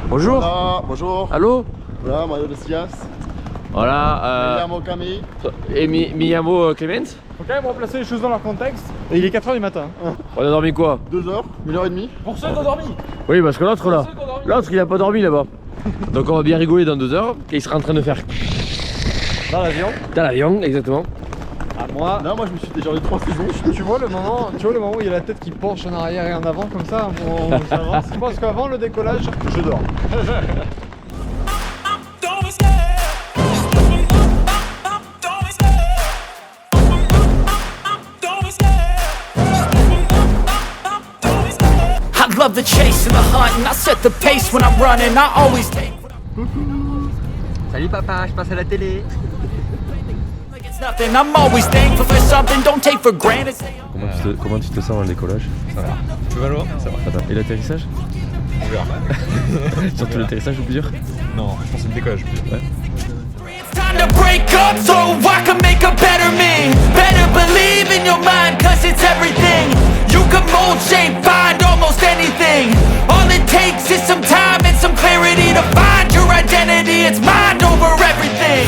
Bonjour. Voilà, bonjour. Allô. Voilà, Mario de Sias. Voilà. Guillermo Camille. Et Miyamo Clemens. Faut quand même replacer les choses dans leur contexte. Et il est 4h du matin. On a dormi quoi? 2 heures, 1h30. Pour ceux qui ont dormi. Oui, parce que l'autre là, l'autre il a pas dormi là-bas. Donc on va bien rigoler dans 2 heures. Il sera en train de faire Dans l'avion. dans l'avion, exactement. À moi. Là, moi je me suis déjà les 3 saisons. Tu vois le moment où il y a la tête qui penche en arrière et en avant comme ça, on s'avance. Je pense qu'avant le décollage, je dors. I love the chase and the hunt, and I set the pace when I'm running. I always take. Salut papa, je passe à la télé. Like it's nothing. I'm always thankful for something. Don't take for granted. Comment tu te sens dans le décollage? Ça va. Tu vas loin? Ça va. Attends, et l'atterrissage? On verra. Surtout l'atterrissage le plus dur? Non, je pense que c'est le décollage. Ouais. It's time to break up so I can make a better me. Better believe in your mind, cause it's everything. You can mold, shape, find almost anything. All it takes is some time and some clarity to find your identity. It's mind over everything.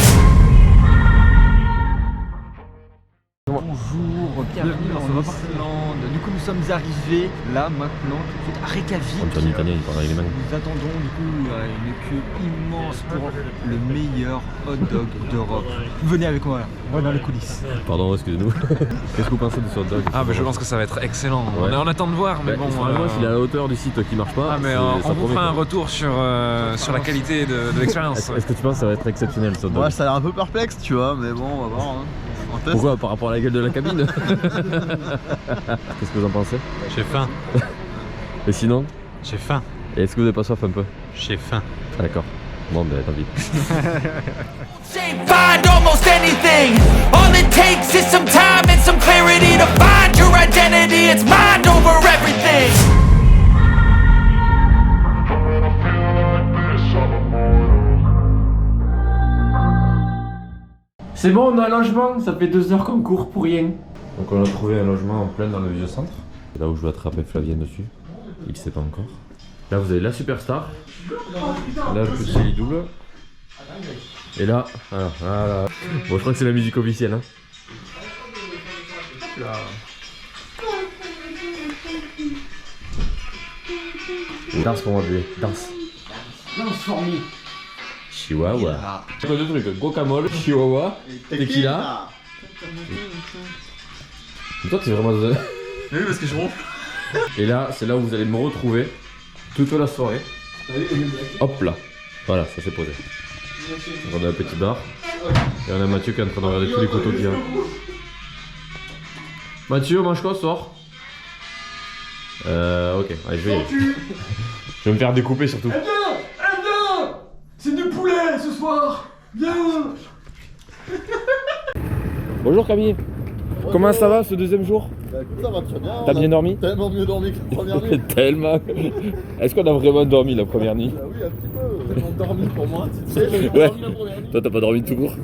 Bonjour, bienvenue dans Northland. Du coup, nous sommes arrivés là maintenant tout de suite à Reykjavik. italien, il parle avec les mains. Nous attendons du coup une queue immense pour le meilleur hot dog d'Europe. Venez avec moi là, on va dans les coulisses. Pardon, excusez-nous. Qu'est-ce que vous pensez de ce hot dog? Ah bah je pense que ça va être excellent. Ouais. On attend de voir, mais bon. S'il est à la hauteur du site qui marche pas. Ah mais on vous fera un retour sur la qualité de l'expérience. Est-ce que tu penses que ça va être exceptionnel ce hot dog? Ouais, ça a l'air un peu perplexe, tu vois, mais bon, on va voir. Hein. On teste. Pourquoi? Par rapport à la gueule de la cabine? Qu'est-ce que vous en pensez? J'ai faim, Et sinon? j'ai faim, Et est-ce que vous avez pas soif un peu? j'ai faim. Ah, d'accord. Bon ben tant pis. Shape, find almost anything. All it takes is some time and some clarity to find your identity. It's mind over everything. C'est bon, on a un logement, ça fait 2 heures qu'on court pour rien. Donc on a trouvé un logement en plein dans le vieux centre. C'est là où je vais attraper Flavien dessus. Il ne sait pas encore. Là vous avez la superstar. Là le petit lit double. Et là, voilà. Bon je crois que c'est la musique officielle hein. Danse pour moi bébé, danse. Danse fourmi. Chihuahua. C'est quoi deux trucs? Guacamole, chihuahua, tequila. Mais toi t'es vraiment... Oui, parce que je ronfle. Et là, c'est là où vous allez me retrouver toute la soirée. Hop là. Voilà, ça s'est posé. Donc on a un petit bar. Et on a Mathieu qui est en train de regarder tous les photos qu'il y a. Mathieu, mange quoi ce soir? Ok, allez, je vais y aller. Je vais me faire découper surtout. Eh bien c'est du poulet ce soir. Viens. Bonjour Camille. Comment ça va ce deuxième jour? Bah écoute, ça va très bien. T'as bien dormi? Tellement mieux dormi que la première nuit. Tellement. Est-ce qu'on a vraiment dormi la première nuit? Bah oui, un petit peu. Tellement dormi pour moi. Tu sais, j'ai Ouais. dormi la première nuit. Toi t'as pas dormi tout court?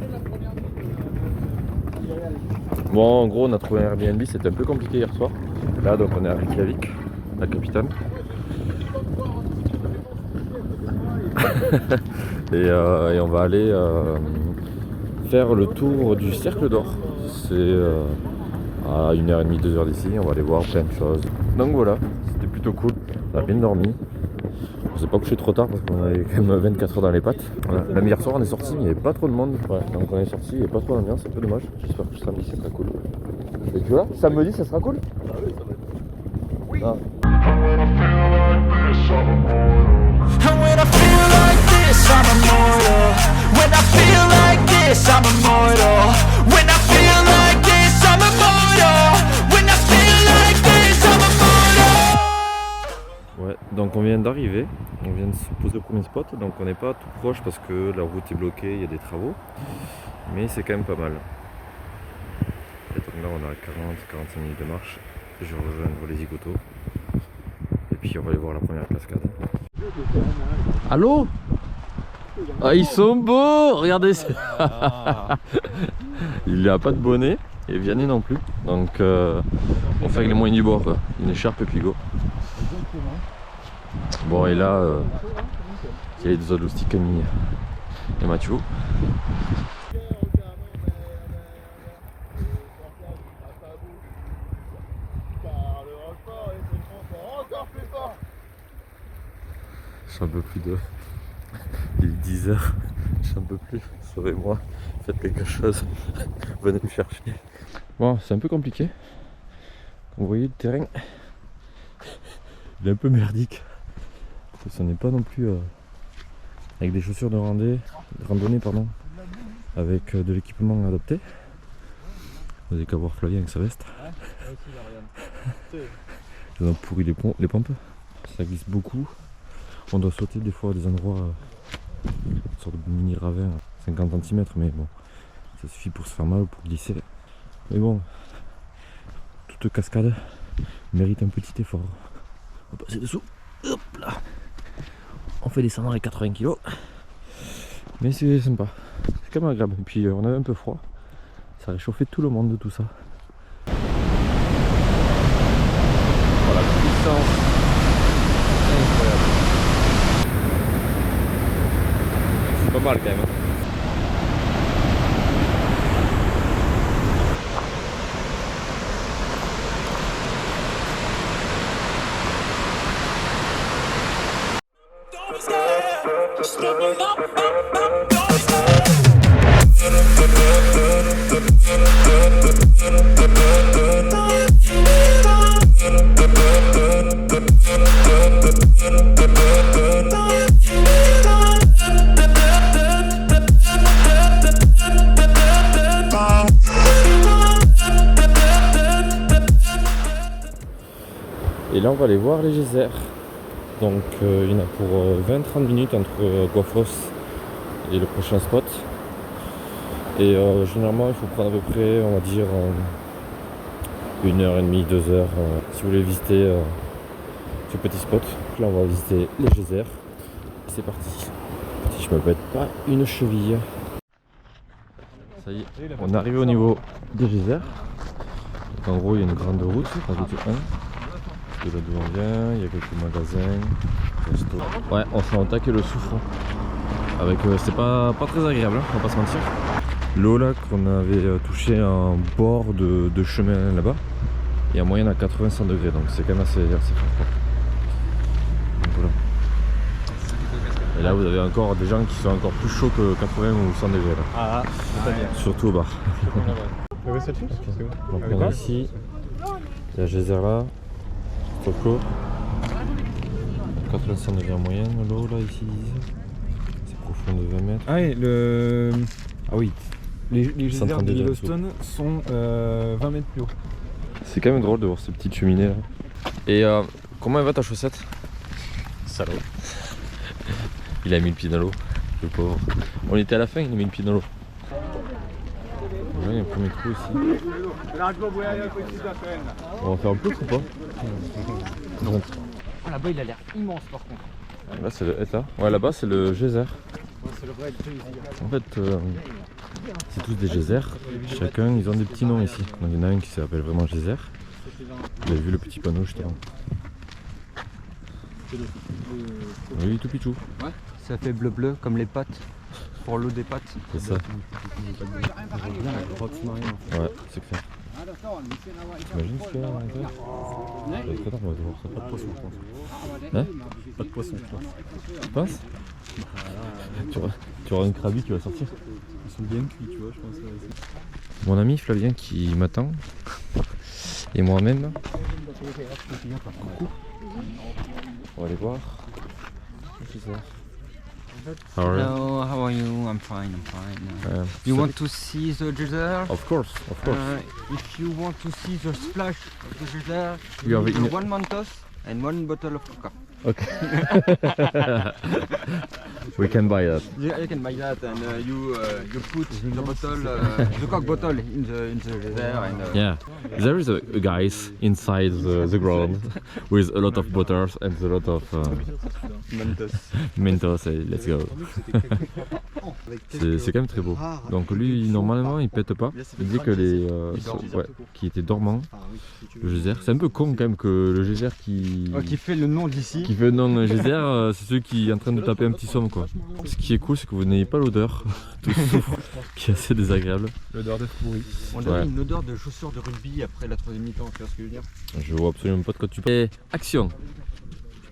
Bon en gros on a trouvé un Airbnb, c'était un peu compliqué hier soir. Là donc on est à Reykjavik, la capitale. et on va aller faire le tour du Cercle d'Or. C'est à 1h30, 2h d'ici, on va aller voir plein de choses. Donc voilà, c'était plutôt cool, on a bien dormi. On s'est pas couché trop tard parce qu'on avait quand même 24 heures dans les pattes. Voilà. Même hier soir on est sorti mais il n'y avait pas trop de monde. Ouais. Donc on est sorti, il n'y avait pas trop d'ambiance, c'est un peu dommage. J'espère que samedi ça sera cool. Et tu vois, samedi ça sera cool? Ah oui, ça va être. And when I feel like this, I'm immortal. When I feel like this, I'm immortal. When I feel like this, I'm immortal. When I feel like this, I'm immortal. Ouais, Donc on vient d'arriver, on vient de se poser au premier spot, donc on n'est pas tout proche parce que la route est bloquée, il y a des travaux, mais c'est quand même pas mal. Et donc là on a 40-45 minutes de marche, je vais rejoindre les zigotos, et puis on va aller voir la première cascade. Allô? Ah, ils sont beaux, regardez ça. Il n'a pas de bonnet et Vianney non plus, donc on fait avec les moyens du bord quoi. Une écharpe et puis go. Bon, et là il y a les deux autres Camille et Mathieu. J'en peux plus de... Il est 10h, j'en peux plus, sauvez-moi, faites quelque chose, venez me chercher. Bon, c'est un peu compliqué. Comme vous voyez, le terrain, il est un peu merdique. Parce que ce n'est pas non plus avec des chaussures de randonnée, pardon, avec de l'équipement adapté. Vous n'avez qu'à voir Flavien avec sa veste. Ils ont pourri les pompes, ça glisse beaucoup. On doit sauter des fois à des endroits, une sorte de mini ravin, 50 cm, mais bon, ça suffit pour se faire mal ou pour glisser. Mais bon, toute cascade mérite un petit effort. On va passer dessous, hop là. On fait descendre les 80 kg, mais c'est sympa, c'est quand même agréable. Et puis on avait un peu froid, ça réchauffait tout le monde de tout ça. Voilà, puissance incroyable. C'est pas mal quand même. Et là on va aller voir les geysers. Donc il y en a pour 20-30 minutes entre Guafos et le prochain spot. Et généralement il faut prendre à peu près, on va dire, 1h30, 2h si vous voulez visiter ce petit spot. Là on va visiter les geysers. C'est parti. Si je me pète pas une cheville. Ça y est, on est arrivé au niveau des geysers. Donc, en gros il y a une grande route, la route 1. De là d'où on vient, il y a quelques magasins, resto. Ouais, on s'est attaqué le souffle. Avec, c'est pas très agréable, hein, on va pas se mentir. L'eau là qu'on avait touché en bord de chemin là-bas, il y a moyenne à 80-100 degrés, donc c'est quand même assez fort. Donc voilà. Et là vous avez encore des gens qui sont encore plus chauds que 80 ou 100 degrés là. Ah, c'est-à-dire surtout au bar. Donc on est ici, il y a Geyser là. Coco, 85 degrés en moyenne, l'eau là ici, c'est profond de 20 mètres. Ah oui, les geysers de Yellowstone sont 20 mètres plus haut. C'est quand même drôle de voir ces petites cheminées là. Et comment elle va ta chaussette? Salaud. Il a mis le pied dans l'eau, le pauvre. On était à la fin, il a mis le pied dans l'eau. Là, il y a un premier trou ici. On va faire un peu ou pas? Non. Ah, là-bas il a l'air immense par contre. Là c'est le là. Ouais, là-bas c'est le geyser. Ouais, c'est le vrai geyser. En fait c'est tous des geysers. Chacun ils ont des petits noms ici. Donc il y en a un qui s'appelle vraiment geyser. Vous avez vu le petit panneau juste avant. Oui, tout pichou. Ouais. Ça fait bleu bleu comme les pâtes. Pour l'eau des pâtes. C'est ça. Ouais, c'est clair. T'imagines ce qu'il y a à l'intérieur? Ça va être très tard, on va devoir ça. Pas de poisson, je pense. Hein? Pas de poisson, je pense. Tu penses? Tu auras une crabie qui va sortir. Ils sont bien cuits, tu vois, je pense. Mon ami Flavien qui m'attend. Et moi-même. Coucou. On va aller voir. Qu'est-ce que c'est? Hello, how are you? I'm fine. You want to see the geyser? Of course. If you want to see the splash of the geyser, You have you need one Mentos and one bottle of Coca. Okay. We can buy that. You can buy that and you put the bottle, the Coke bottle in the there and Yeah, there is a guys inside the ground with a lot of bottles and a lot of Mentos. Et let's go. C'est quand même très beau. Donc lui, normalement, il pète pas. Il dit que les, qui était dormant, le geyser. C'est un peu con quand même que le geyser qui fait le nom d'ici. Qui fait le nom geyser, c'est celui qui est en train de taper un petit somme quoi. Ce qui est cool, c'est que vous n'ayez pas l'odeur de soufre, qui est assez désagréable. L'odeur d'œuf pourri. On a une odeur de chaussures de rugby après la troisième mi-temps, tu vois ce que je veux dire? Je vois absolument pas de quoi tu parles. Et action.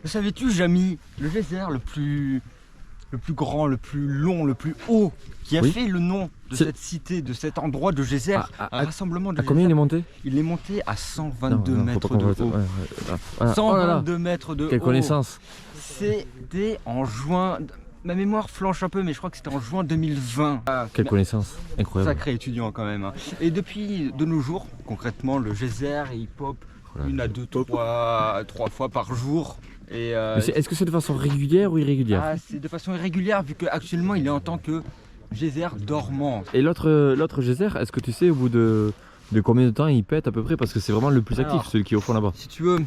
Le savais-tu, Jamy, le geyser le plus grand, le plus long, le plus haut, qui a fait le nom de cette cité, de cet endroit de geyser, un rassemblement de geyser. Combien il est monté? Il est monté à 122 mètres de haut. 122 mètres de haut. Quelle connaissance. C'était en juin. Ma mémoire flanche un peu, mais je crois que c'était en juin 2020. Quelle connaissance, incroyable. Sacré étudiant quand même. Et depuis de nos jours, concrètement, le geyser il pop 1 à 2, 3 fois par jour. Est-ce que c'est de façon régulière ou irrégulière? C'est de façon irrégulière vu qu'actuellement il est en tant que geyser dormant. Et l'autre geyser, est-ce que tu sais au bout de combien de temps il pète à peu près? Parce que c'est vraiment le plus actif, celui qui est au fond là-bas. Si tu veux,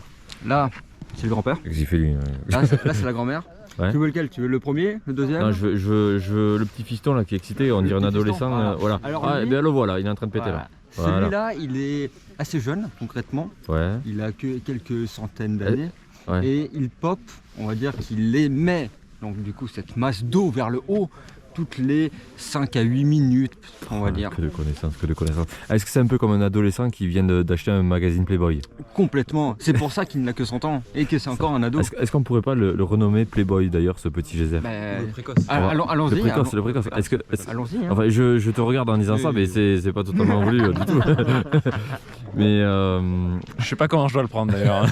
là c'est le grand-père. Qu'est-ce qu'il fait lui? Là c'est la grand-mère. Ouais. Tu veux lequel? Tu veux le premier? Le deuxième? Non, je veux le petit fiston là qui est excité, on dirait un adolescent. Voilà. Alors, lui, ben le voilà, il est en train de péter là. Celui-là, il est assez jeune concrètement. Ouais. Il a que quelques centaines d'années. Ouais. Et il pop, on va dire qu'il émet donc du coup cette masse d'eau vers le haut toutes les 5 à 8 minutes, on va dire. Que de connaissances, que de connaissances. Est-ce que c'est un peu comme un adolescent qui vient d'acheter un magazine Playboy? Complètement, c'est pour ça qu'il n'a que 100 ans et que c'est encore un ado. Est-ce qu'on pourrait pas le renommer Playboy d'ailleurs, ce petit geyser? Le précoce. Allons-y. Le précoce. Allons-y. Enfin, je te regarde en disant ça, mais c'est pas totalement voulu du tout. Mais je sais pas comment je dois le prendre d'ailleurs.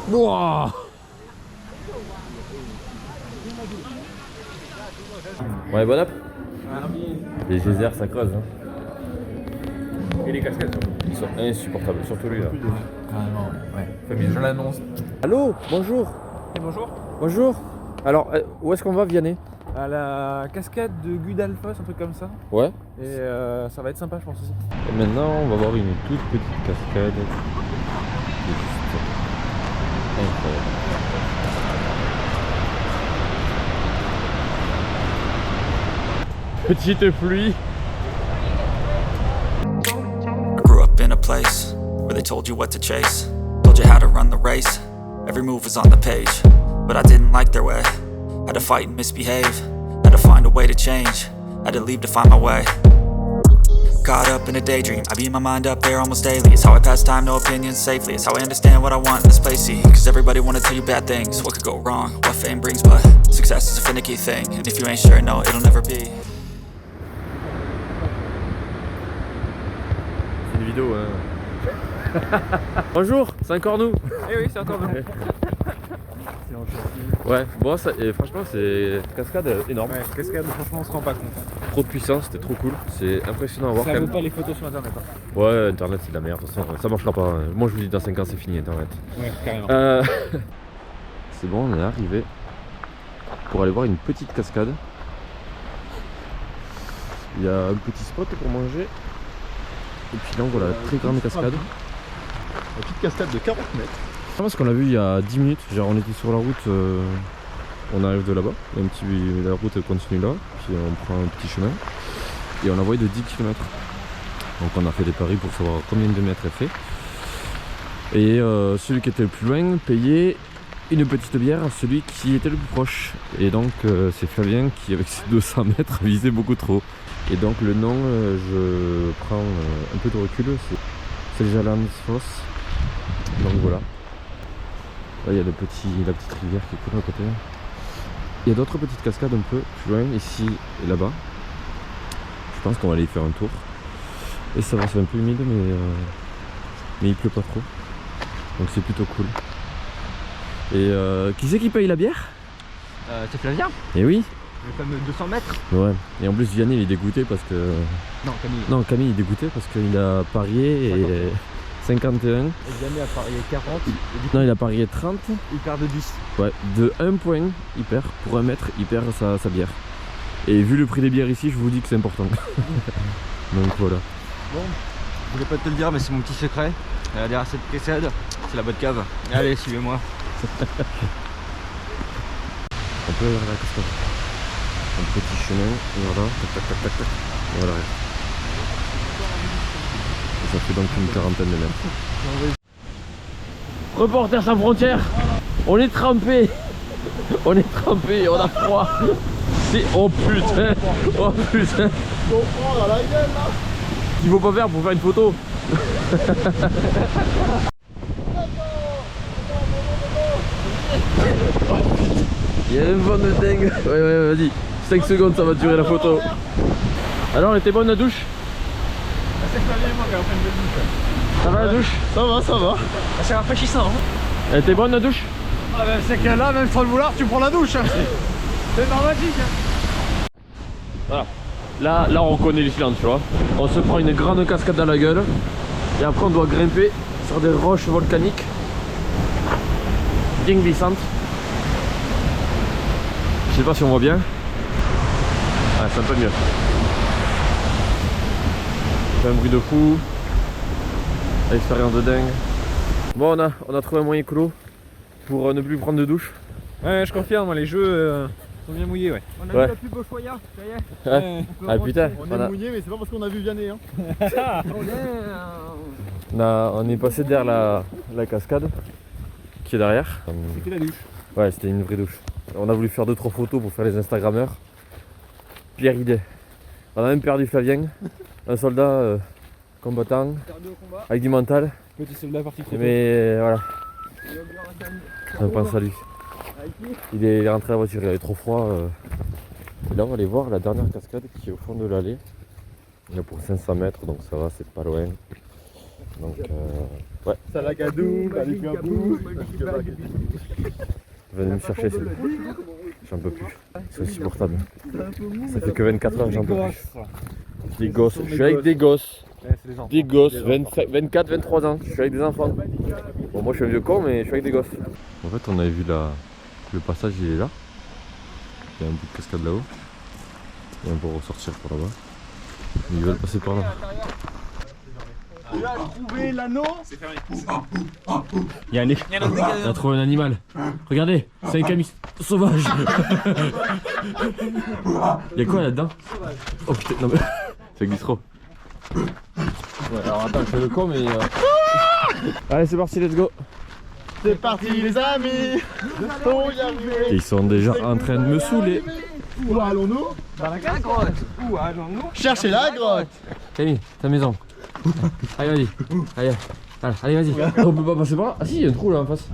Wow. Ouais, bon app. Les geysers ça creuse hein. Et les cascades surtout. Ils sont insupportables, surtout lui là. Carrément, ouais. Je l'annonce. Allô, bonjour. Et bonjour. Bonjour. Alors, où est-ce qu'on va, Vianney? À la cascade de Gudalfoss, un truc comme ça. Ouais. Et ça va être sympa, je pense aussi. Et maintenant, on va voir une toute petite cascade. Incroyable. Petite pluie. I grew up in a place where they told you what to chase, told you how to run the race. Every move was on the page, but I didn't like their way. Had to fight and misbehave, had to find a way to change, had to leave to find my way. Caught up in a daydream, I beat my mind up there almost daily. It's how I pass time, no opinions safely. It's how I understand what I want in this place, see. Cause everybody wanna tell you bad things, what could go wrong, what fame brings. But success is a finicky thing, and if you ain't sure, no, it'll never be. C'est une vidéo hein. Bonjour, c'est encore nous. Eh oui, c'est encore nous. Ouais, bon ça, et franchement c'est cascade énorme. Ouais, cascade, franchement on se rend pas compte. Trop de puissance, c'était trop cool. C'est impressionnant à voir. Ça quand vaut même. pas les photos sur internet. Hein. Ouais, internet c'est de la merde, de toute façon ça marchera pas. Moi je vous dis dans 5 ans c'est fini internet. Ouais, carrément. C'est bon, on est arrivé pour aller voir une petite cascade. Il y a un petit spot pour manger. Et puis donc voilà, très grande cascade. Une petite cascade de 40 mètres. Je pense qu'on l'a vu il y a 10 minutes, genre on était sur la route, on arrive de là-bas, la route continue là, puis on prend un petit chemin et on a envoyé de 10 km. Donc on a fait des paris pour savoir combien de mètres elle fait. Et celui qui était le plus loin payait une petite bière à celui qui était le plus proche. Et donc c'est Flavien qui avec ses 200 mètres visait beaucoup trop. Et donc le nom, je prends un peu de recul, c'est Gudalfoss. Donc voilà. Là il y a la petite rivière qui coule à côté. Il y a d'autres petites cascades un peu plus loin, ici et là-bas. Je pense qu'on va aller y faire un tour. Et ça va, c'est un peu humide, mais il pleut pas trop. Donc c'est plutôt cool. Et qui c'est qui paye la bière? C'est Flavien, Eh oui. le fameux 200 mètres. Ouais. Et en plus Vianney il est dégoûté parce que... Non, Camille. Non, Camille il est dégoûté parce qu'il a parié et 51. Et Vianney a parié 40. Et du coup, Non, il a parié 30. il perd de 10. Ouais, de 1 point, il perd. Pour 1 mètre, il perd sa bière. Et vu le prix des bières ici, je vous dis que c'est important. Donc voilà. Bon, je voulais pas te le dire, mais c'est mon petit secret. Derrière cette cascade, c'est la bonne cave. Allez, suivez-moi. On peut aller vers la cascade. Un petit chemin, et voilà, tac tac tac tac tac. Et voilà. Et ça fait donc une quarantaine de mètres. Reporters sans frontières, on est trempés. On est trempés, on a froid. C'est... Oh putain. Oh putain. Il faut pas faire pour faire une photo. Il y a un vent de dingue. Ouais, vas-y. 5 secondes, ça va durer la photo. Alors, elle était bonne la douche? C'est Flavien et moi qui avons fait une belle douche. Ça va la douche? Ça va. C'est rafraîchissant. Elle était bonne la douche? Ah ben, c'est que là, même sans le vouloir, tu prends la douche. C'est dramatique. Voilà. Là, on connaît l'Islande, tu vois. On se prend une grande cascade dans la gueule. Et après, on doit grimper sur des roches volcaniques. Bien glissantes. Je sais pas si on voit bien. Ouais, c'est un peu mieux. C'est un bruit de fou. Expérience de dingue. Bon, on a trouvé un moyen écolo pour ne plus prendre de douche. Ouais, je confirme, les jeux sont bien mouillés, ouais. On a Ouais. vu le plus beau choya, ça y est. Ouais. Ah putain, On est mouillé, mais c'est pas parce qu'on a vu Vianney. Hein. on est passé derrière la cascade qui est derrière. C'était la douche. Ouais, c'était une vraie douche. On a voulu faire 2-3 photos pour faire les Instagrammeurs. Pire idée. On a même perdu Flavien, un soldat combattant, avec du mental. Petit soldat parti trop tôt. Mais voilà, on pense à lui. Il est rentré à la voiture, il avait trop froid. Et là, on va aller voir la dernière cascade qui est au fond de l'allée. Il est pour 500 mètres, donc ça va, c'est pas loin. Donc, ouais. Salagadou, Balikabou. Venez me chercher, c'est bon. J'en peux plus. C'est insupportable. Ça fait que 24 heures, j'en peux plus. Des gosses, je suis avec des gosses. Des gosses, 24, 23 ans, je suis avec des enfants. Bon, moi je suis un vieux con, mais je suis avec des gosses. En fait, on avait vu le passage, il est là. Il y a un bout de cascade là-haut. Et on peut ressortir par là-bas. Ils veulent passer par là. Tu as trouvé l'anneau? Il y a un On a trouvé un animal. Regardez, c'est un camis sauvage. Il y a quoi là-dedans? Oh putain, non mais ça glisse trop. Ouais, alors attends, je fais le con mais... Allez, c'est parti, let's go. C'est parti les amis. Pour y arriver. Ils sont déjà en train de me saouler. Où allons-nous? Dans la grotte. Où allons-nous? Chercher la grotte. Camille, ta maison. Allez, vas-y. Allez, vas-y. On peut pas passer par là? Ah si, il y a un trou là en face.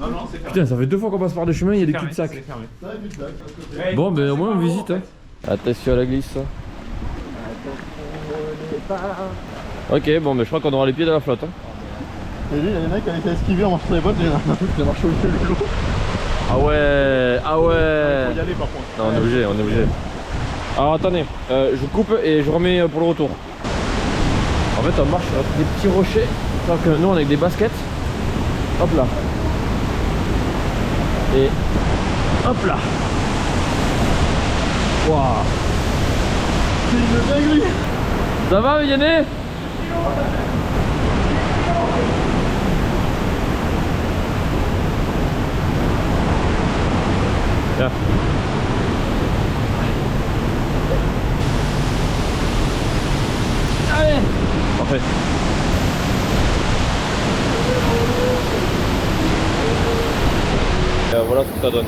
Non, c'est fermé. Putain, ça fait 2 fois qu'on passe par des chemins, il y a des cul-de-sac. C'est fermé. Bon, ben au moins on visite. Hein. Attention à la glisse. Ok, bon, ben je crois qu'on aura les pieds dans la flotte. Hein. Et lui, il y en a qui a essayé d'esquiver en marchant sur les bottes, il y en a un qui a marché au milieu de l'eau. Ah ouais, ah ouais. Faut y aller par contre. Non, on est obligé, on est obligé. Alors attendez, je coupe et je remets pour le retour. En fait, on marche sur des petits rochers. Alors que nous, on est avec des baskets. Hop là. Et hop là. Waouh. C'est une dinguerie. Ça va, Yanné? Tiens. Allez. Parfait. Voilà ce que ça donne.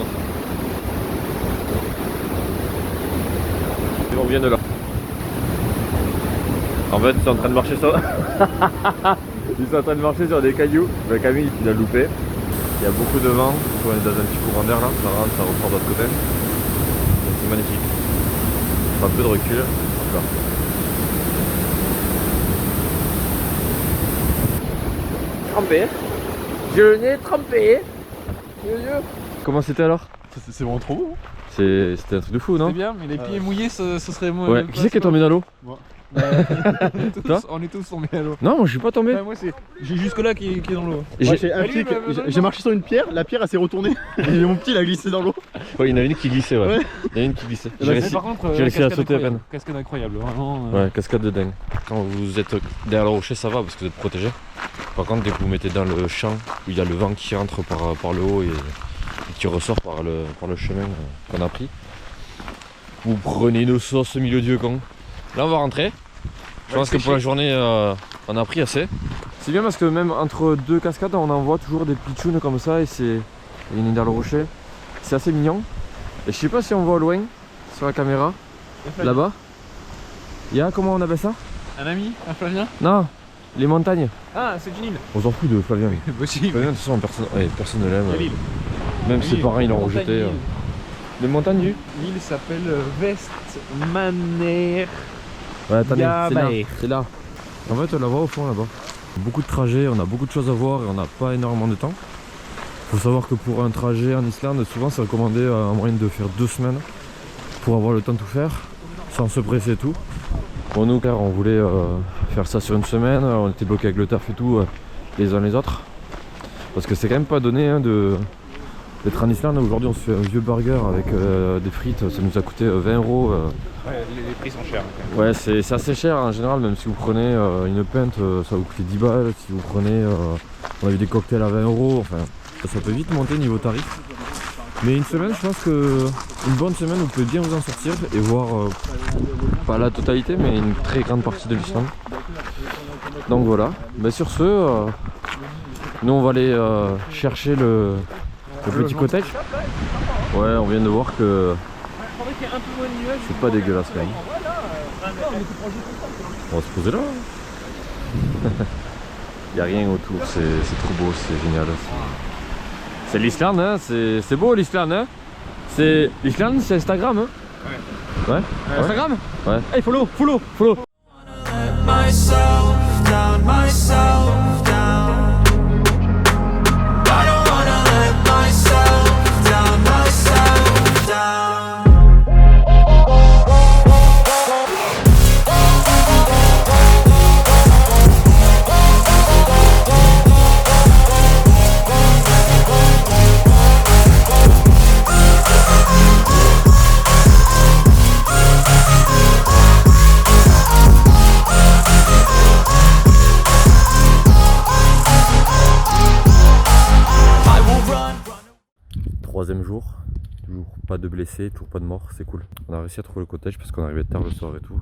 Et on vient de là. En fait, ils sont en train de marcher sur... ils sont en train de marcher sur des cailloux. Le Camille, il a loupé. Il y a beaucoup de vent, on est dans un petit courant d'air là, ça rentre, ça ressort de l'autre côté. Donc c'est magnifique. Un peu de recul. Là. Trempé. J'ai le nez trempé. Les yeux. Comment c'était alors? C'est vraiment trop beau. C'était un truc de fou, non? C'est bien, mais les pieds mouillés, ce serait moins. Ouais. Qui c'est qui est tombé dans l'eau? Toi? On est tous tombés à l'eau. Non, moi je suis pas tombé. Ouais, moi c'est. J'ai jusque là qui est dans l'eau. J'ai marché sur une pierre, la pierre elle s'est retournée. Et mon petit il a glissé dans l'eau. Ouais, il y en a une qui glissait, ouais. Il y en a une qui glissait. J'ai réussi, Par contre, j'ai réussi à sauter à peine. Cascade incroyable, vraiment. Ouais, cascade de dingue. Quand vous êtes derrière le rocher, ça va parce que vous êtes protégé. Par contre, dès que vous mettez dans le champ où il y a le vent qui rentre par le haut et qui ressort par le chemin qu'on a pris, vous prenez une sauce au milieu du camp. Là, on va rentrer. Je pense que pour la journée, on a pris assez. C'est bien parce que même entre deux cascades, on en voit toujours des pitchounes comme ça et c'est. Il y en a une dans le rocher. C'est assez mignon. Et je sais pas si on voit au loin sur la caméra. Là-bas. Il y a, comment on appelle ça? Un ami? Un Flavien? Non, les montagnes. Ah, c'est Ginil. On s'en fout de Flavien. Possible. Flavien, de toute façon, personne ne l'aime. L'île. Même ses parents, ils l'ont rejeté. Les montagnes du? L'île s'appelle Westmaner. Ouais, attendez, Yabaer. c'est là. En fait, on la voit au fond là-bas. Beaucoup de trajets, on a beaucoup de choses à voir et on n'a pas énormément de temps. Faut savoir que pour un trajet en Islande, souvent c'est recommandé en moyenne de faire 2 semaines pour avoir le temps de tout faire, sans se presser et tout. Pour nous, car on voulait faire ça sur une semaine, on était bloqués avec le taf et tout, les uns les autres. Parce que c'est quand même pas donné hein, d'être en Islande. Aujourd'hui, on se fait un vieux burger avec des frites, ça nous a coûté 20 €. Ouais, les prix sont chers. Ouais, c'est assez cher en général, même si vous prenez une pinte, ça vous coûte 10 balles. Si vous prenez, on a eu des cocktails à 20 €, enfin, ça peut vite monter niveau tarif. Mais une semaine, je pense que une bonne semaine, vous pouvez bien vous en sortir et voir, pas la totalité, mais une très grande partie de l'Islande. Donc voilà, mais sur ce, nous on va aller chercher le petit cottage. Ouais, on vient de voir que c'est pas dégueulasse quand même. On va se poser là. Il n'y a rien autour, c'est trop beau, c'est génial. C'est l'Islande, hein, c'est beau l'Islande. Hein. L'Islande, c'est Instagram. Hein. Ouais. Ouais. Instagram? Ouais. Hey, follow. Myself down. I don't wanna let myself down. Troisième jour, toujours pas de blessés, toujours pas de morts, c'est cool. On a réussi à trouver le cottage parce qu'on arrivait tard le soir et tout.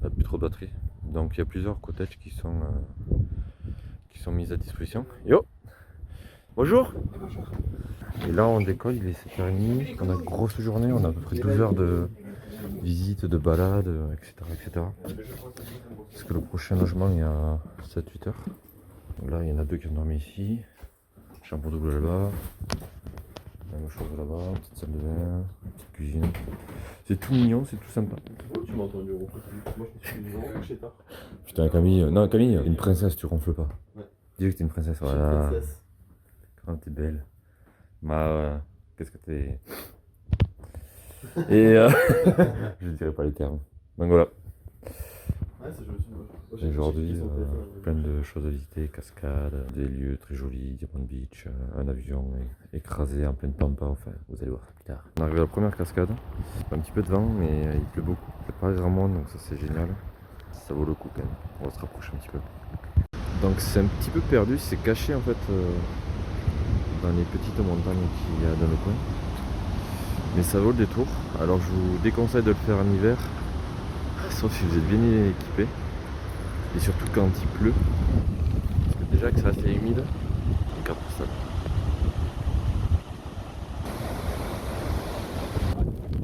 On n'a plus trop de batterie. Donc il y a plusieurs cottages qui sont mis à disposition. Yo! Bonjour! Et là on décolle, il est 7h30, on a une grosse journée, on a à peu près 12 heures de visite, de balade, etc. Parce que le prochain logement il y a 7-8 heures. Donc là il y en a 2 qui ont dormi ici. Chambre double là-bas. Même chose là-bas, petite salle de bain, petite cuisine. C'est tout mignon, c'est tout sympa. Tu m'as entendu ronfler. Moi je suis couché tard. Putain Camille, non Camille, une princesse, tu ronfles pas. Ouais. Dis que t'es une princesse, voilà. Quand t'es belle. Qu'est-ce que t'es. Et je ne dirai pas les termes. Donc voilà. Aujourd'hui, plein de choses à visiter, cascades, des lieux très jolis, Diamond Beach, un avion écrasé en pleine pampa, enfin vous allez voir ça plus tard. On arrive à la première cascade, un petit peu de vent mais il pleut beaucoup, il n'y a pas grand monde donc ça c'est génial, ça vaut le coup quand même, on va se rapprocher un petit peu. Donc c'est un petit peu perdu, c'est caché en fait dans les petites montagnes qu'il y a dans le coin, mais ça vaut le détour, alors je vous déconseille de le faire en hiver, sauf si vous êtes bien équipé. Et surtout quand il pleut, parce que déjà que c'est assez humide, regarde ça.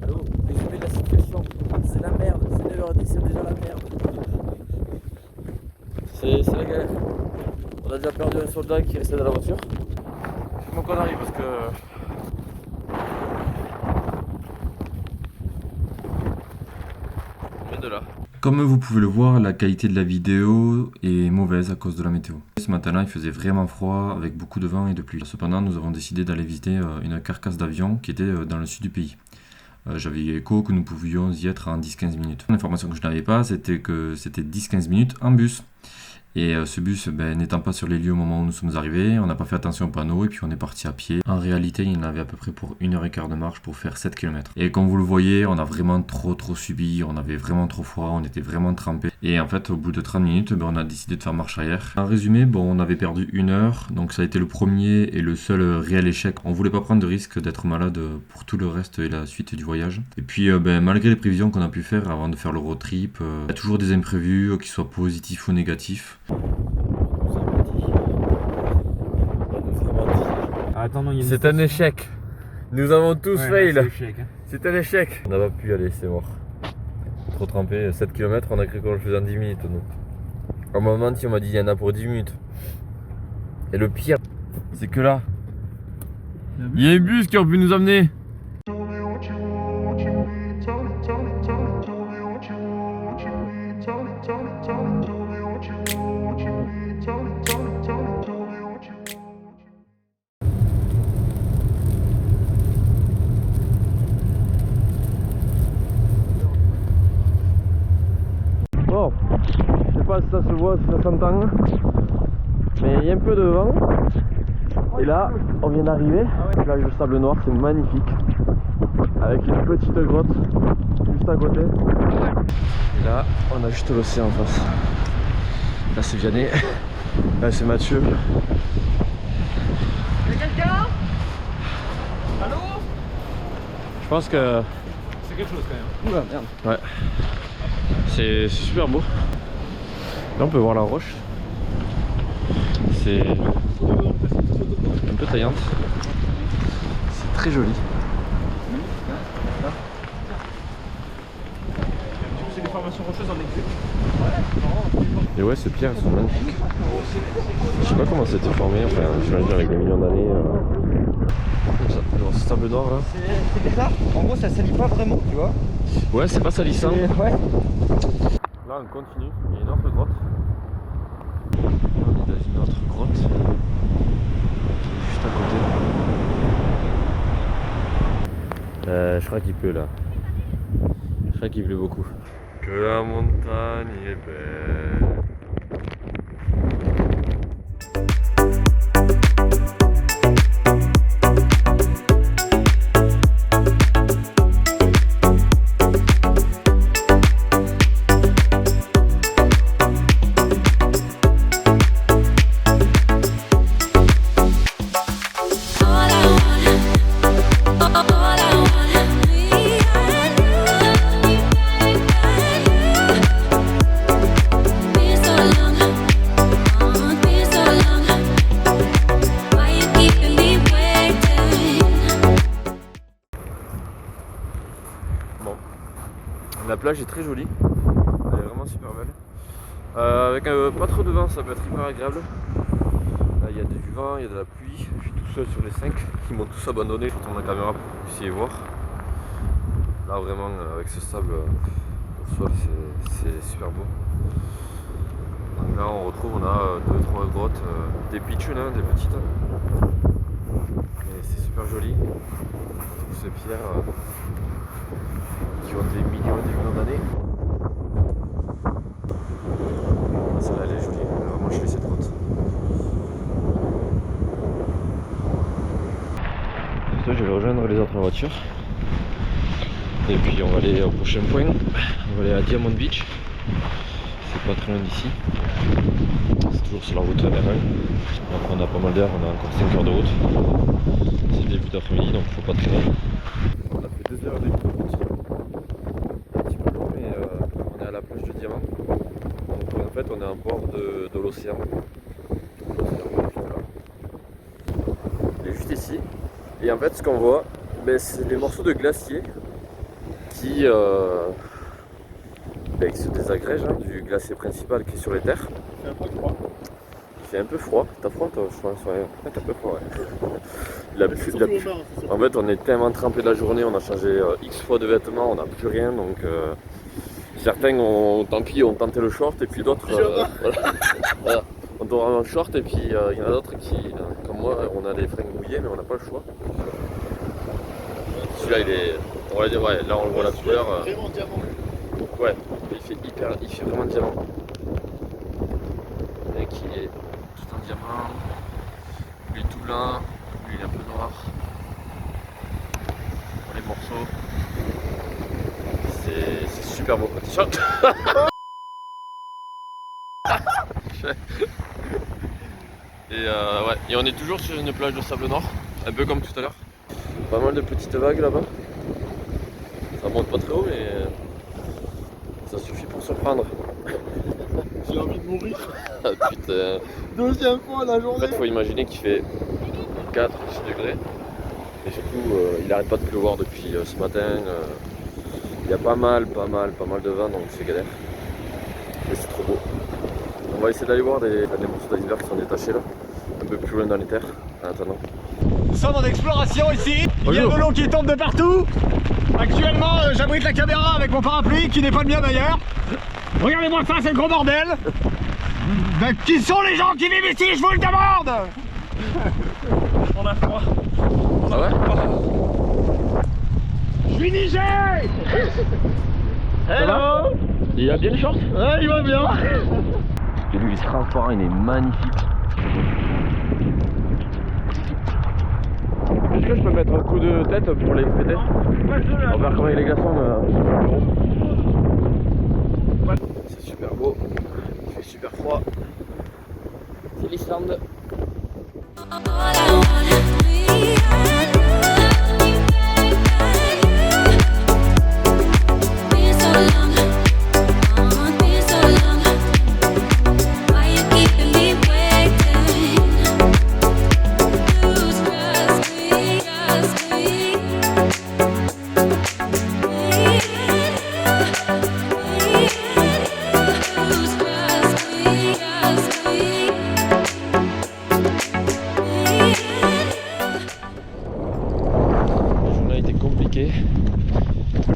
Allô, résumé de la situation, c'est la merde, c'est 9h10, c'est déjà la merde. C'est la galère. On a déjà perdu un soldat qui restait dans la voiture. Mon qu'on arrive parce que... On vient de là. Comme vous pouvez le voir, la qualité de la vidéo est mauvaise à cause de la météo. Ce matin-là, il faisait vraiment froid avec beaucoup de vent et de pluie. Cependant, nous avons décidé d'aller visiter une carcasse d'avion qui était dans le sud du pays. J'avais eu écho que nous pouvions y être en 10-15 minutes. L'information que je n'avais pas, c'était que c'était 10-15 minutes en bus. Et ce bus, n'étant pas sur les lieux au moment où nous sommes arrivés, on n'a pas fait attention aux panneaux et puis on est parti à pied. En réalité, il y en avait à peu près pour 1h15 de marche pour faire 7 km. Et comme vous le voyez, on a vraiment trop subi, on avait vraiment trop froid, on était vraiment trempés. Et en fait, au bout de 30 minutes, on a décidé de faire marche arrière. En résumé, on avait perdu 1 heure, donc ça a été le premier et le seul réel échec. On voulait pas prendre de risque d'être malade pour tout le reste et la suite du voyage. Et puis, malgré les prévisions qu'on a pu faire avant de faire le road trip, il y a toujours des imprévus, qu'ils soient positifs ou négatifs. C'est un échec. Nous avons tous fail. Hein. C'est un échec. On n'a pas pu y aller, c'est mort. Trop trempé, 7 km, on a cru qu'on le faisait en 10 minutes. Nous. À un moment, on m'a dit il y en a pour 10 minutes. Et le pire, c'est que là, il y a un bus qui aurait pu nous amener. Bon, je sais pas si ça se voit, si ça s'entend, mais il y a un peu de vent. Et là, on vient d'arriver, plage de sable noir, c'est magnifique, avec une petite grotte juste à côté. Et là, on a juste l'océan en face. Là, c'est Vianney, là, c'est Mathieu. Y'a quelqu'un? Allô? Je pense que... C'est quelque chose quand même. Oula, merde. Ouais. C'est super beau. Là on peut voir la roche. C'est un peu taillante. C'est très joli. C'est des formations rocheuses en exil. Et ouais, ces pierres elles sont magnifiques. Je sais pas comment ça a été formé, enfin j'imagine avec des millions d'années. Comme ça, dans ce sable noir là. C'est bizarre, en gros ça salit pas vraiment, tu vois. Ouais, c'est pas salissant. Ouais. Là on continue, il y a une autre grotte. Là on est dans une autre grotte. Juste à côté. Je crois qu'il pleut là. Je crois qu'il pleut beaucoup. Que la montagne est belle. La plage est très jolie, elle est vraiment super belle. Avec pas trop de vent, ça peut être hyper agréable. Là il y a du vent, il y a de la pluie. Je suis tout seul sur les 5 qui m'ont tous abandonné. Je tourne la caméra pour que vous puissiez voir. Là vraiment avec ce sable au sol c'est super beau. Donc là on retrouve, on a 2-3 grottes, des pitchounes, des petites. Et c'est super joli. Toutes ces pierres qui ont des millions et des millions d'années. Celle-là elle est jolie, elle est vraiment jolie cette grotte. Sur ce, je vais rejoindre les autres voitures. Et puis on va aller au prochain point. On va aller à Diamond Beach. C'est pas très loin d'ici. C'est toujours sur la route R1. Donc on a pas mal d'air, on a encore 5 heures de route. C'est le début d'après-midi donc faut pas traîner. On a fait 2 heures de route. Un petit peu long mais on est à la plage de Diamant. Donc en fait on est en bord de l'océan. Il est juste ici. Et en fait ce qu'on voit, c'est les morceaux de glacier qui se désagrègent du glacier principal qui est sur les terres. Il fait un peu froid. T'as froid toi, je pense? Ouais, t'as un peu froid, ouais. En fait, on est tellement trempé de la journée, on a changé X fois de vêtements, on n'a plus rien, donc certains ont, tant pis, ont tenté le short, et puis d'autres, voilà. On doit avoir un short, et puis il y en a d'autres qui, comme moi, on a des fringues mouillées, mais on n'a pas le choix. Celui-là, il est, on va dire, ouais, là on le voit la couleur. Vraiment diamant. Ouais, il fait vraiment diamant. Le mec, il est tout en diamant, lui tout blanc, lui il est un peu noir. Pour les morceaux, c'est super beau. T-shirt. Et on est toujours sur une plage de sable noir, un peu comme tout à l'heure. Pas mal de petites vagues là-bas. Ça monte pas très haut, mais ça suffit pour se prendre. J'ai envie de mourir. Ah putain. Deuxième fois la En journée. fait, faut imaginer qu'il fait 4-6 degrés. Et surtout, il arrête pas de pleuvoir depuis ce matin. Il y a pas mal de vent, donc c'est galère. Mais c'est trop beau. On va essayer d'aller voir des morceaux d'iceberg qui sont détachés là, un peu plus loin dans les terres, en attendant. Nous sommes en exploration ici, il y a de l'eau qui tombe de partout. Actuellement, j'abrite la caméra avec mon parapluie, qui n'est pas le mien d'ailleurs. Regardez-moi ça, c'est le gros bordel. Ben, qui sont les gens qui vivent ici, je vous le demande. On a froid. Ah ouais? Je suis Niger. Hello. Il a bien le short? Ouais, il va bien. Et lui, il est transparent, il est magnifique. Est-ce que je peux mettre un coup de tête pour les péter? On va voir comment les glaçons. C'est super beau, il fait super froid. C'est l'Islande.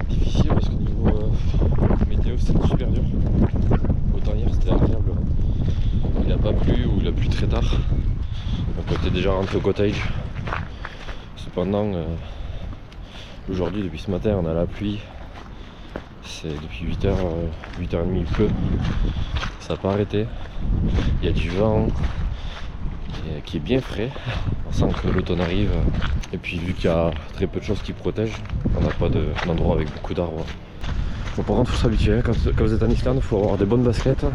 Difficile parce qu'au niveau météo c'était super dur. Autant hier c'était agréable. Il n'a pas plu ou il a plu très tard. Donc on était déjà rentré au cottage. Cependant aujourd'hui depuis ce matin on a la pluie. C'est depuis 8h, 8h30 il pleut. Ça n'a pas arrêté. Il y a du vent qui est bien frais. On sent que l'automne arrive. Et puis vu qu'il y a très peu de choses qui protègent, on n'a pas d'endroit avec beaucoup d'arbres. Bon, par contre, il faut s'habituer, quand vous êtes en Islande, il faut avoir des bonnes baskets.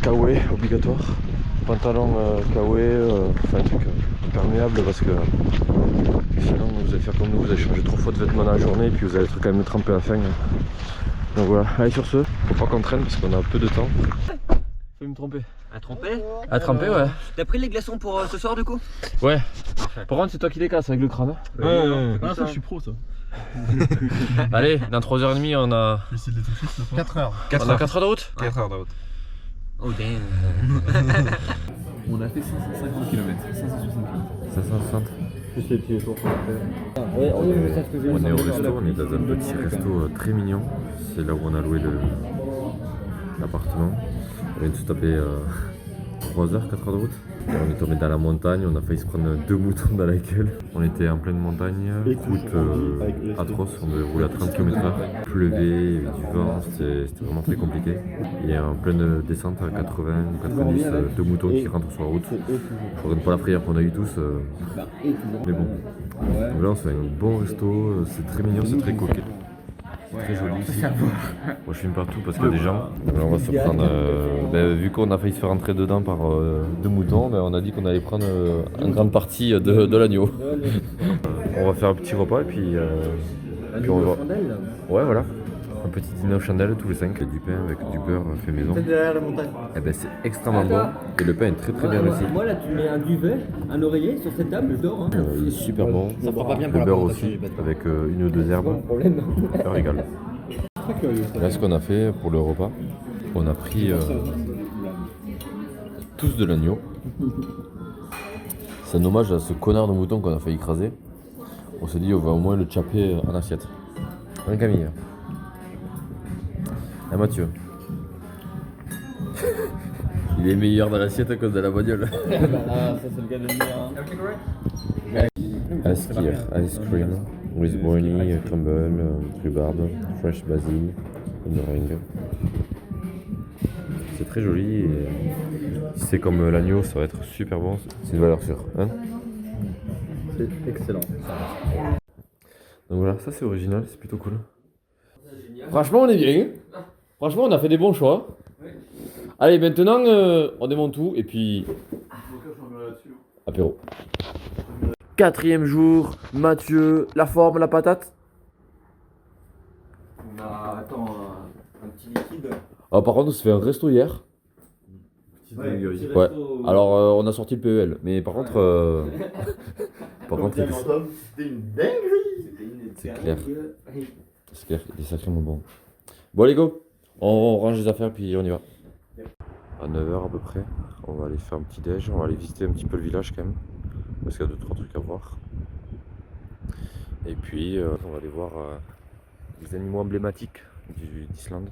Kawaii obligatoire. Pantalon kawaii, enfin un truc imperméable parce que sinon vous allez faire comme nous, vous allez changer 3 fois de vêtements dans la journée et puis vous allez être quand même trempé à la fin. Donc voilà, allez sur ce, faut pas qu'on traîne parce qu'on a peu de temps. Faut me tromper. À tremper? À tremper, ouais. T'as pris les glaçons pour ce soir du coup? Ouais. Par contre, c'est toi qui les casses avec le crâne. Ouais. Ah, ça, je suis pro, ça. Allez, dans 3h30, on a. 4 heures. On a 4 heures de route? 4 heures de route. Oh damn. On a fait 550 km, 560 km. 560. Plus les petits jours qu'on a fait. On est au resto, on est dans un petit resto très mignon. C'est là où on a loué l'appartement. On vient de se taper 3 heures, 4 heures de route. Et on est tombé dans la montagne, on a failli se prendre 2 moutons dans la gueule. On était en pleine montagne, route atroce, on devait rouler à 30 km/h. Il pleuvait, il y avait du vent, c'était vraiment très compliqué. Et en pleine descente à 80 ou 90, 2 moutons qui rentrent sur la route. Je regrette pas la frayeur qu'on a eu tous. Mais bon, donc là on se fait un bon resto, c'est très mignon, c'est très coquet. Très joli ici. Moi je filme partout parce qu'il y a des gens. Donc là, on va se prendre. Vu qu'on a failli se faire rentrer dedans par 2 moutons, on a dit qu'on allait prendre une grande partie de l'agneau. On va faire un petit repas et puis on va. Ouais, voilà. Un petit dîner aux chandelles tous les 5. Du pain avec du beurre fait maison. Derrière la montagne. Et c'est extrêmement bon. Et le pain est très bien réussi. Moi là, tu mets un duvet, un oreiller sur cette table, je dors. Hein. Il est super bon. Ça fera pas bien pour le la beurre présentation aussi, du bâtiment. avec 1 ou 2 herbes. Problème. Ça régale. Là, ce qu'on a fait pour le repas, on a pris tous de l'agneau. C'est un hommage à ce connard de mouton qu'on a failli écraser. On s'est dit on va au moins le chapper en assiette. Hein Camille? Ah Mathieu. Il est meilleur dans l'assiette à cause de la bagnole. Ça c'est le gars de le mien. Ice cream with brownie, crumble, rhubarbe, fresh basil, meringue. C'est très joli et si c'est comme l'agneau, ça va être super bon. C'est une valeur sûre. Hein? C'est excellent. Donc voilà, ça c'est original, c'est plutôt cool. Franchement, on est bien. Franchement, on a fait des bons choix. Allez, maintenant, on démonte tout et puis apéro. 4e jour, Mathieu, la forme, la patate. On a, attends, un petit liquide. Ah, par contre, on s'est fait un resto hier. Ouais. Alors, on a sorti le PEL, mais par contre, C'était une dinguerie. c'est clair. C'est clair, il est sacrément bon. Bon, allez, go. On range les affaires puis on y va. À 9h à peu près, on va aller faire un petit déj, on va aller visiter un petit peu le village quand même, parce qu'il y a 2-3 trucs à voir. Et puis, on va aller voir les animaux emblématiques d'Islande.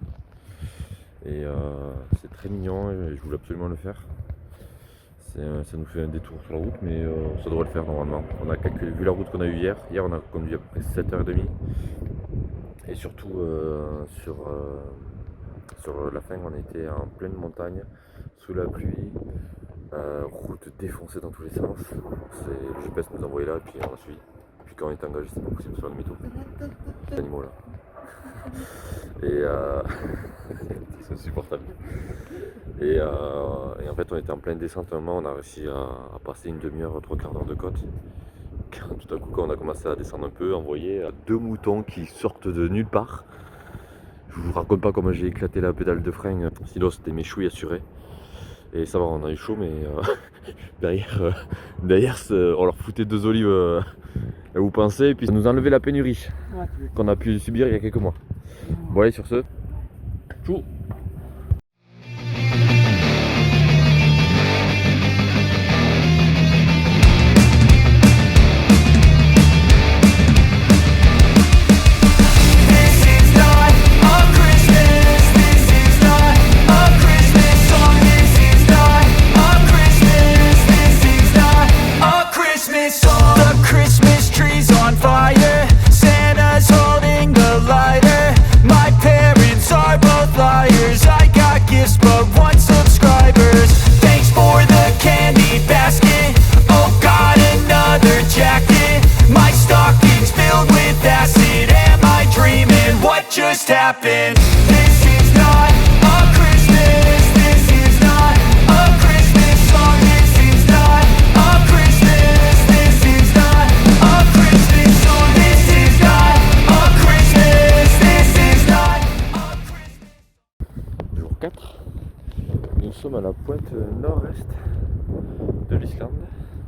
Et c'est très mignon et je voulais absolument le faire. Ça nous fait un détour sur la route, mais ça devrait le faire normalement. On a vu la route qu'on a eue hier. Hier, on a conduit à peu près 7h30. Et surtout, sur la fin, on était en pleine montagne, sous la pluie, route défoncée dans tous les sens. Le GPS nous a envoyé là, et puis on a suivi. Puis quand on est engagé, c'est pas possible de faire demi-tour. Ces animaux là. Et c'est insupportable. Et en fait, on était en pleine descente. À un moment, on a réussi à passer une demi-heure, 3/4 d'heure de côte. Tout à coup, quand on a commencé à descendre un peu, on voyait 2 moutons qui sortent de nulle part. Je vous raconte pas comment j'ai éclaté la pédale de frein, sinon c'était mes chouilles assurées. Et ça va, on a eu chaud, mais derrière on leur foutait 2 olives là où vous pensez, et puis ça nous a enlevé la pénurie qu'on a pu subir il y a quelques mois. Bon allez, sur ce, chou. Just happened. This is not a Christmas. This is not a Christmas song. This is not a Christmas. This is not a Christmas song. This is not a Christmas. This is not a Christmas. Jour 4. Nous sommes à la pointe nord-est de l'Islande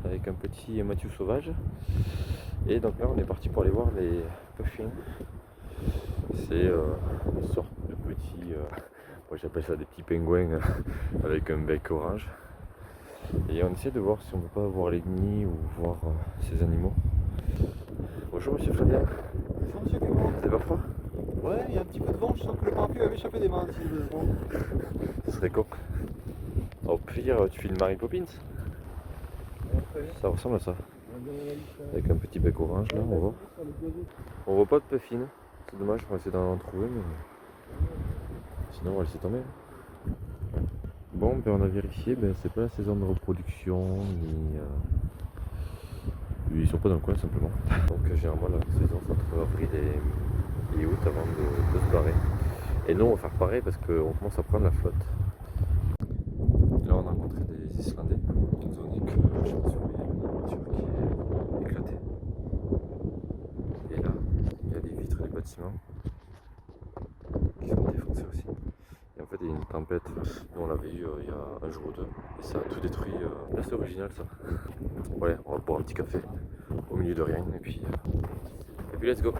avec un petit Mathieu sauvage. Et donc là, on est parti pour aller voir les puffins. C'est une sorte de petit, moi j'appelle ça des petits pingouins avec un bec orange. Et on essaie de voir si on peut pas voir les nids ou voir ces animaux. Bonjour monsieur Flavien. Bonjour monsieur Clément. C'est pas froid? Ouais, il y a un petit peu de vent, je sens que le parapluie avait échappé des mains si besoin. Ce serait coq. Au pire, tu filmes Mary Poppins. Ça ressemble à ça. Avec un petit bec orange là, on voit. On voit pas de puffin. C'est dommage, on va essayer d'en trouver, mais sinon on va laisser tomber. Bon, ben on a vérifié, ben c'est pas la saison de reproduction, ni ils sont pas dans le coin simplement. Donc généralement la saison c'est entre avril et août avant de se barrer. Et nous on va faire pareil parce qu'on commence à prendre la flotte. Là on a rencontré des Islandais, ils nous ont dit que je pense qu'il y a une voiture qui est éclatée. Et là, il y a les vitres des bâtiments qui sont défoncées aussi. Et en fait, il y a une tempête. Nous, on l'avait eu il y a un jour ou deux. Et ça a tout détruit. Là, c'est original ça. Ouais, on va boire un petit café au milieu de rien. Et puis let's go.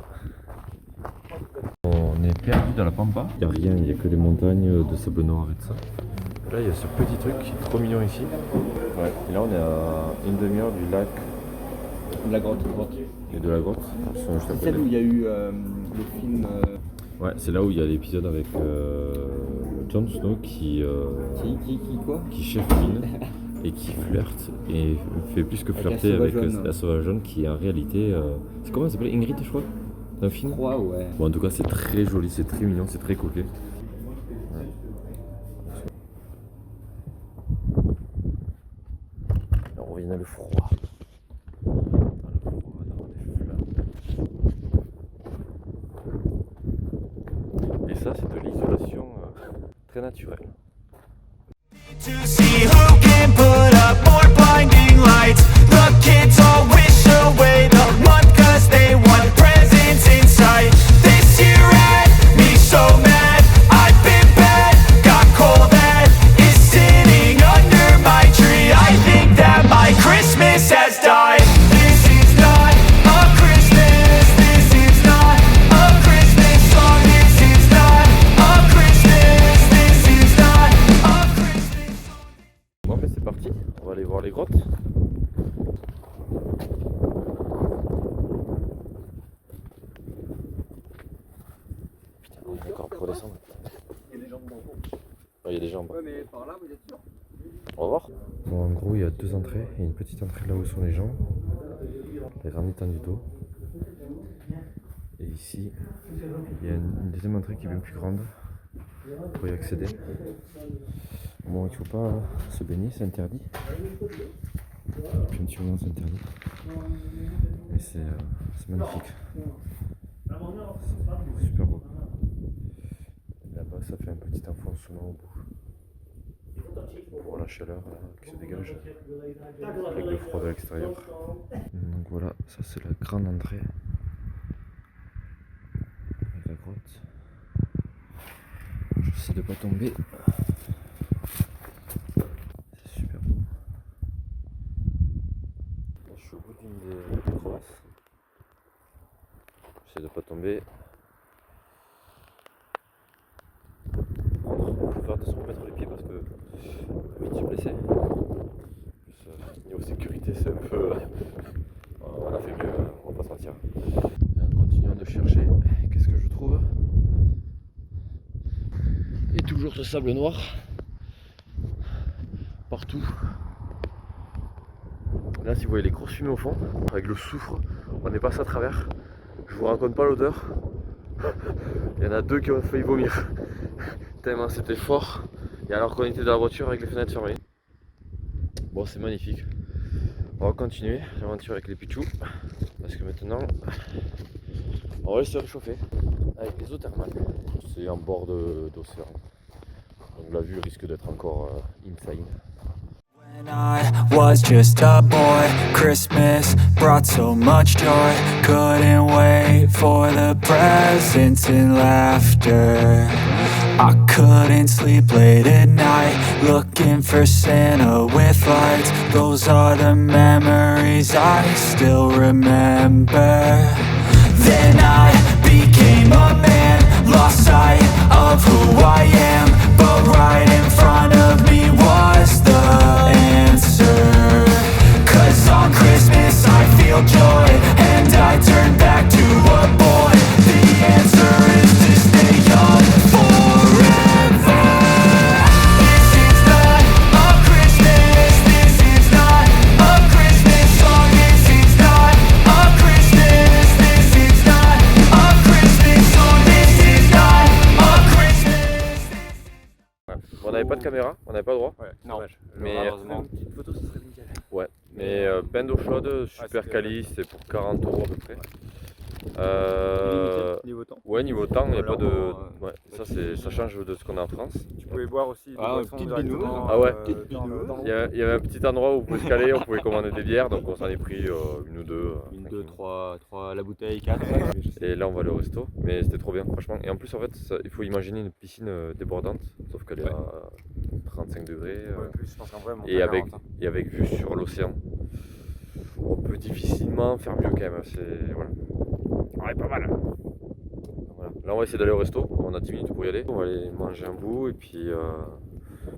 On est perdu dans la pampa. Il n'y a rien, il n'y a que des montagnes de sable noir et tout ça. Là il y a ce petit truc qui est trop mignon ici. Ouais. Et là on est à une demi-heure du lac. De la grotte. Et de la grotte. C'est celle où il y a eu le film. Ouais, c'est là où il y a l'épisode avec Jon Snow qui quoi qui chefine et qui flirte et fait plus que flirter avec la sauvage jaune qui en réalité c'est comment elle s'appelle, Ingrid je crois, d'un film. Je crois, ouais. Bon en tout cas c'est très joli, c'est très mignon, c'est très coquet. Ouais. Alors, on revient dans le froid. Et ça c'est de l'isolation très naturelle. To see who can put up more blinding lights. The kids all wish away the month cause they want presents in sight. This year had me so mad, I've been bad, got cold that is sitting under my tree. I think that my Christmas has died. This is not a Christmas, this is not a Christmas song. This is not a Christmas, this is not a Christmas. Bon ben c'est parti, on va aller voir les grottes. Putain, on est encore pour descendre. Il y a des gens dedans. Ouais, il y a des gens en bas. Ouais, mais par là, vous êtes sûr? On va voir. Bon, en gros, il y a deux entrées. Il y a une petite entrée là où sont les gens. La grande étendue d'eau. Et ici, il y a une deuxième entrée qui est bien plus grande pour y accéder. Bon, il ne faut pas se baigner, c'est interdit. Bien sûr, non, c'est interdit. Mais c'est magnifique. C'est super beau. Là-bas, ça fait un petit enfoncement au bout. Pour la chaleur qui se dégage avec le froid de l'extérieur. Donc voilà, ça c'est la grande entrée avec la grotte. J'essaie de pas tomber. C'est super beau. Je suis au bout d'une des crevasses. J'essaie de pas tomber. Faut faire attention à mettre les pieds parce que vite se blesser. Niveau sécurité c'est un peu. On a fait mieux, on va pas se mentir. En continuant de chercher, qu'est-ce que je trouve? Et toujours ce sable noir. Partout. Là si vous voyez les grosses fumées au fond, avec le soufre, on est passé à travers. Je vous raconte pas l'odeur. Il y en a deux qui ont failli vomir. Tellement c'était fort. Et alors qu'on était dans la voiture avec les fenêtres fermées. Bon c'est magnifique. On va continuer l'aventure avec les pichous. Parce que maintenant on va aller se réchauffer avec les eaux thermales. C'est en bord d'océan. Donc la vue risque d'être encore insane. When I was just a boy, Christmas brought so much joy. Couldn't wait for the presents and laughter. I couldn't sleep late at night, looking for Santa with lights. Those are the memories I still remember. Then I became a man, lost sight of who I am. But right in front of me was the answer. 'Cause on Christmas I feel joy, and I turn back to a boy. The answer is to stay young forever. This is not a Christmas, this is not a Christmas song. This is not a Christmas, this is not a Christmas song. This is not a Christmas. On n'avait pas de caméra, on n'avait pas le droit. Ouais, non. Mais Malheureusement. une petite photo, ce serait nickel. Ouais, mais bain d'eau chaude, super quali, c'est pour 40 € à peu près. Niveau temps. Ouais, niveau temps, il n'y a pas de. Alors, Ouais, ça change de ce qu'on a en France. Tu pouvais boire aussi des boissons petite directement, binouse. Ah ouais. petite binouse. Il y avait un petit endroit où on pouvait se caler, on pouvait commander des bières, donc on s'en est pris une ou deux. Une, deux, trois à la bouteille, 4. Et là on va aller au resto, mais c'était trop bien franchement. Et en plus en fait il faut imaginer une piscine débordante, sauf qu'elle est à 35 degrés. Je pense qu'en vrai, et avec vue sur l'océan. On peut difficilement faire mieux quand même. C'est voilà. Ouais, pas mal. Voilà. Là on va essayer d'aller au resto, on a 10 minutes pour y aller. On va aller manger un bout et puis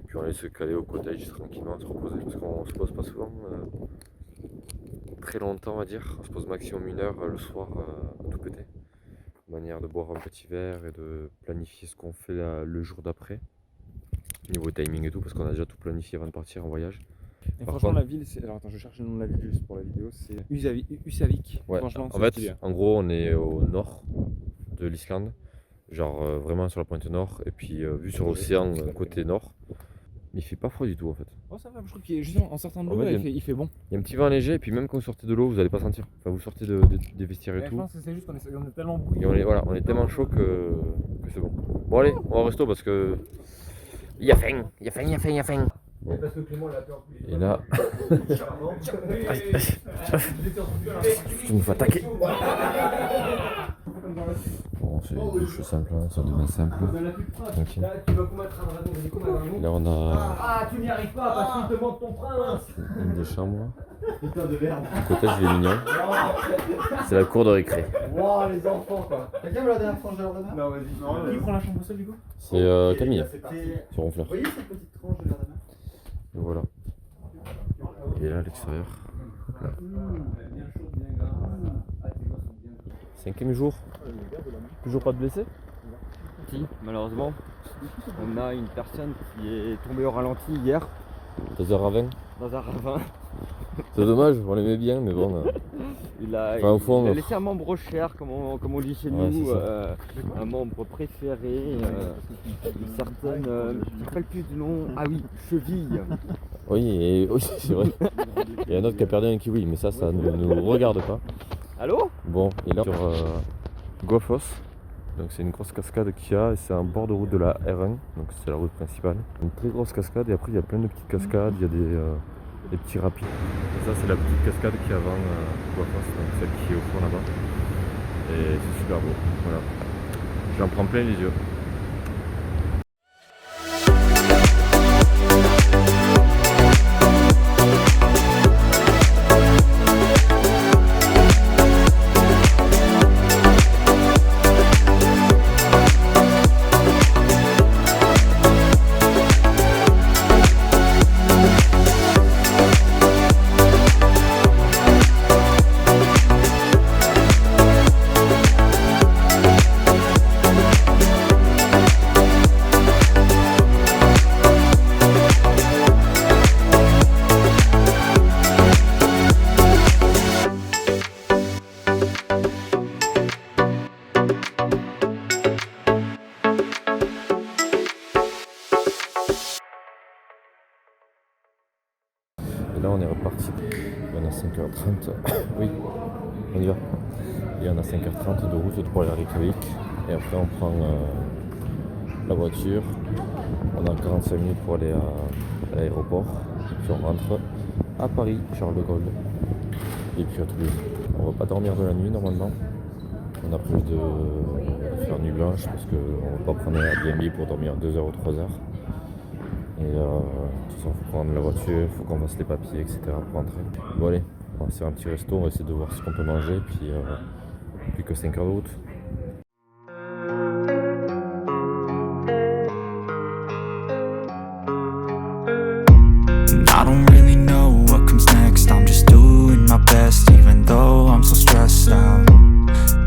Puis on allait se caler au cottage tranquillement, se reposer parce qu'on se pose pas souvent très longtemps on va dire. On se pose maximum 1 heure le soir à tout péter. Manière de boire un petit verre et de planifier ce qu'on fait le jour d'après. Niveau timing et tout parce qu'on a déjà tout planifié avant de partir en voyage. Et franchement la ville c'est... Alors attends je cherche le nom de la ville juste pour la vidéo, c'est Husavik. Ouais, franchement, en fait en gros on est au nord de l'Islande. Genre vraiment sur la pointe nord et puis vue sur l'océan côté nord. Mais il fait pas froid du tout en fait. Oh ça va, je trouve qu'il est justement en sortant de l'eau il fait bon. Il y a un petit vent léger et puis même quand vous sortez de l'eau vous allez pas sentir. Enfin vous sortez des vestiaires et tout. Je pense que c'est juste qu'on est tellement bouillis. Et on est tellement chaud que c'est bon. Bon allez, on va au resto parce que il y a faim. Et là, je me fais attaquer. Bon, c'est des douches simples, hein, c'est des bains simples. Tranquille. Là, on a. Ah, tu n'y arrives pas parce qu'il te manque ton prince. Une des chambres. Le cottage, il est mignon. C'est la cour de récré. Wow, les enfants quoi. Quelqu'un veut la dernière tranche de jardin? Non, vas-y. Qui prend la chambre seule du coup? C'est Camille, sur Ronfleur. Vous voyez cette petite tranche de jardin? Et voilà. Et là, à l'extérieur. 5e jour. Toujours pas de blessés? Si, malheureusement, on a une personne qui est tombée au ralenti hier. Dans un ravin. Dans un ravin. C'est dommage, on l'aimait bien, mais bon. Il a laissé un membre cher, comme on dit chez nous, un membre préféré, une certaine. je me rappelle plus du nom. Ah oui, cheville. Oui, c'est vrai. Il y a un autre qui a perdu un kiwi, mais ça ne nous regarde pas. Allô? Bon, et là, sur Gophos, donc c'est une grosse cascade qu'il y a, et c'est un bord de route de la R1, donc c'est la route principale. Une très grosse cascade, et après il y a plein de petites cascades, il y a des petits rapides. Et ça, c'est la petite cascade qui est avant Gophos, donc celle qui est au fond là-bas. Et c'est super beau, voilà. J'en prends plein les yeux. Et là on est reparti, il y en a 5h30, oui, on y va. Il y en a 5h30 de route pour aller à Reykjavik. Et après on prend la voiture, on a 45 minutes pour aller à l'aéroport. Et puis on rentre à Paris, Charles de Gaulle. Et puis à Toulouse. On va pas dormir de la nuit normalement. On a prévu de faire nuit blanche parce qu'on va pas prendre un Airbnb pour dormir 2h ou 3h. Et de toute façon, il faut prendre la voiture, il faut qu'on fasse les papiers, etc. pour rentrer. Bon allez, on va se faire un petit resto, on va essayer de voir ce qu'on peut manger, puis plus que 5 heures de route. I don't really know what comes next, I'm just doing my best even though I'm so stressed out.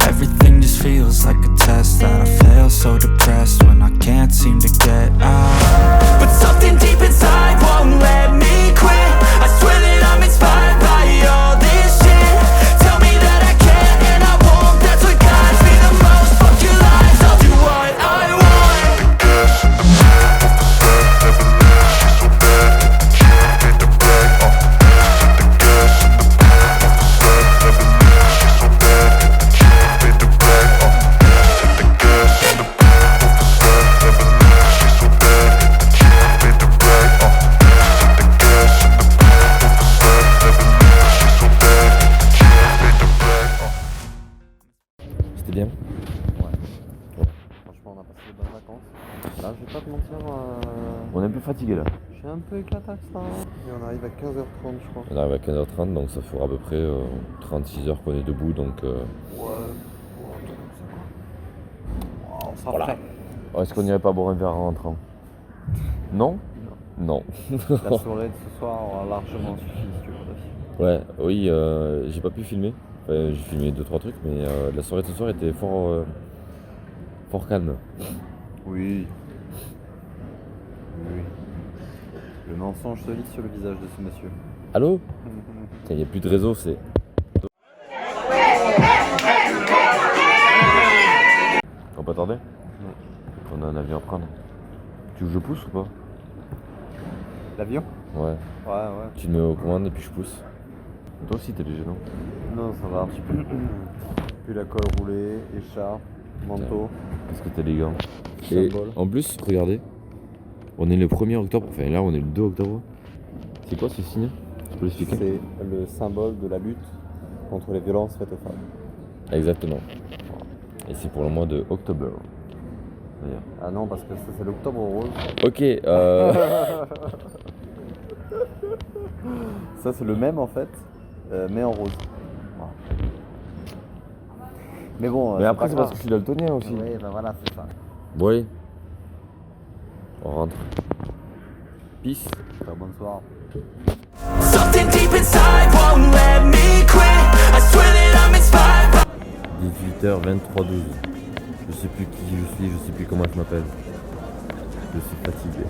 Everything just feels like a test that I fail, so depressed when I can't seem to get out. But something deep inside won't let me quit. I swear that I'm inspired by all this shit. Tell me that I can and I won't, that's what guides me the most. Fuck your lies, I'll do what I want. C'était bien? Ouais. Franchement, on a passé de bonnes vacances. Là, je vais pas te mentir. On est un peu fatigué là. Je suis un peu éclaté avec ça. Et on arrive à 15h30, je crois. On arrive à 15h30, donc ça fera à peu près 36 heures qu'on est debout, donc... On s'en voilà. ferait. Est-ce qu'on n'irait pas boire un verre en rentrant? Non? Non. Non. La soirée de ce soir aura largement suffi si tu veux. Ouais, oui, j'ai pas pu filmer. Enfin, j'ai filmé 2-3 trucs, mais la soirée de ce soir était fort calme. Oui. Oui. Le mensonge se lit sur le visage de ce monsieur. Allô? Il n'y a plus de réseau, c'est... On peut tarder? Non. On a un avion à prendre. Tu veux que je pousse ou pas? L'avion? Ouais. Ouais. Tu te mets aux commandes et puis je pousse. Toi aussi t'es léger, non? Non, ça va un petit peu. Puis la colle roulée, écharpe, manteau. Parce que t'es élégant. Et en plus, regardez. On est le 1er octobre, enfin là on est le 2 octobre. C'est quoi ce signe? Tu peux l'expliquer? C'est le symbole de la lutte contre les violences faites aux femmes. Exactement. Et c'est pour le mois de octobre. D'ailleurs. Ah non, parce que ça c'est l'octobre rose. Ok, Ça c'est le même en fait, mais en rose. Voilà. Mais bon. Mais après c'est parce que je suis daltonien aussi. Oui, ben voilà, c'est ça. Bon allez. On rentre. Peace. Bonsoir. Something deep inside won't let me quit. I swear that I'm inspired. 18h23-12. Je sais plus qui je suis, je sais plus comment je m'appelle. Je suis fatigué.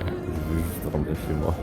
Je veux juste rentrer chez moi.